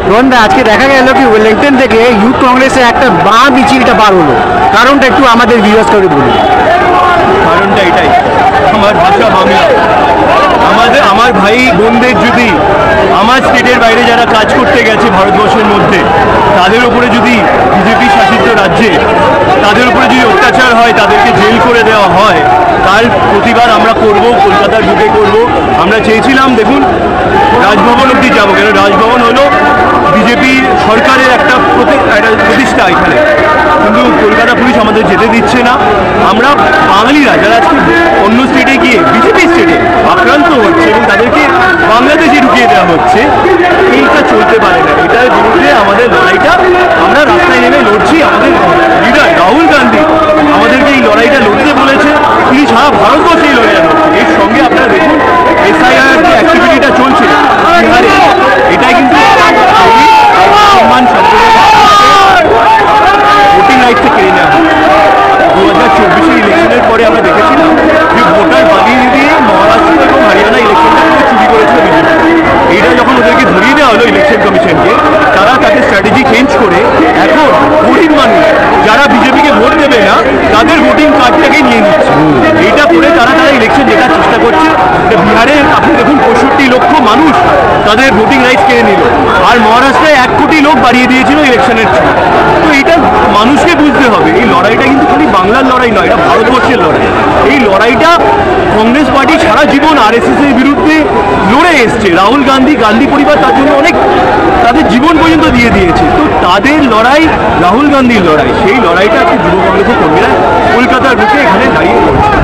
রোহনদা, আজকে দেখা গেল কি ওয়েলিংটন থেকে ইউথ কংগ্রেসের একটা বাঁ মিছিলটা বার হলো, কারণটা একটু আমাদের ভিউয়ার্স করে বলুন। কারণটা এটাই, আমার ভাষা বাংলা। আমার ভাই বোনদের যদি আমার স্টেটের বাইরে যারা কাজ করতে গেছে ভারতবর্ষের মধ্যে, তাদের উপরে যদি বিজেপি শাসিত রাজ্যে তাদের উপরে যদি অত্যাচার হয়, তাদেরকে জেল করে দেওয়া হয়, তার প্রতিবাদ আমরা করব, কলকাতার বুকে করব। আমরা চেয়েছিলাম, দেখুন, রাজভবন অবধি যাবো, কেন রাজভবন হলো বিজেপি সরকারের একটা প্রতিষ্ঠা এখানে, কিন্তু কলকাতা পুলিশ আমাদের যেতে দিচ্ছে না। আমরা বাঙালিরা যারা আজকে অন্য স্টেটে গিয়ে বিজেপি স্টেটে আক্রান্ত হচ্ছে এবং তাদেরকে বাংলাদেশে ঢুকিয়ে দেওয়া হচ্ছে, এইটা চলতে পারে না। এটার বিরুদ্ধে আমাদের লড়াইটা, আমরা রাস্তায় নেমে লড়ছি। আমাদের লিডার রাহুল গান্ধী আমাদেরকে এই লড়াইটা লড়তে বলেছে, তিনি সারা ভারতবর্ষে এই লড়াইটা লড়ছে। এর সঙ্গে আপনারা দেখুন SIR যে অ্যাক্টিভিটিটা চলছে বিহারে, এটাই কিন্তু সম্মান ভোটিং রাইটসে কেড়ে নেওয়া। 2024 ইলেকশনের পরে আমরা দেখেছিলাম যে ভোটার বানিয়ে দিয়ে মহারাষ্ট্র এবং হরিয়ানা ইলেকশনটা চুরি করেছিল বিজেপি। এইটা যখন ওদেরকে ধরিয়ে দেওয়া হলো ইলেকশন কমিশনকে, তারা তাদের স্ট্র্যাটেজি চেঞ্জ করে এখন গরিব মানুষ যারা বিজেপিকে ভোট দেবে না তাদের ভোটিং কার্ডটাকে নিয়ে নিচ্ছে। এইটা করে তারা ইলেকশন জেতার চেষ্টা করছে। বিহারে আপনি দেখুন 65 লক্ষ মানুষ তাদের ভোটিং রাইটস কেড়ে নিল, আর মহারাষ্ট্রে 1 কোটি লোক বাড়িয়ে দিয়েছিল ইলেকশনের জন্য। তো এইটা মানুষকে বুঝতে হবে, এই লড়াইটা কিন্তু খালি বাংলার লড়াই নয়, এটা ভারতবর্ষের লড়াই। এই লড়াইটা কংগ্রেস পার্টি সারা জীবন RSS এর বিরুদ্ধে লড়ে এসছে। রাহুল গান্ধী, গান্ধী পরিবার তার জন্য অনেক তাদের জীবন পর্যন্ত দিয়ে দিয়েছে। তো তাদের লড়াই রাহুল গান্ধীর লড়াই, সেই লড়াইটা আজকে যুব কংগ্রেসের কর্মীরা কলকাতার বুকে এখানে দাঁড়িয়ে করছে।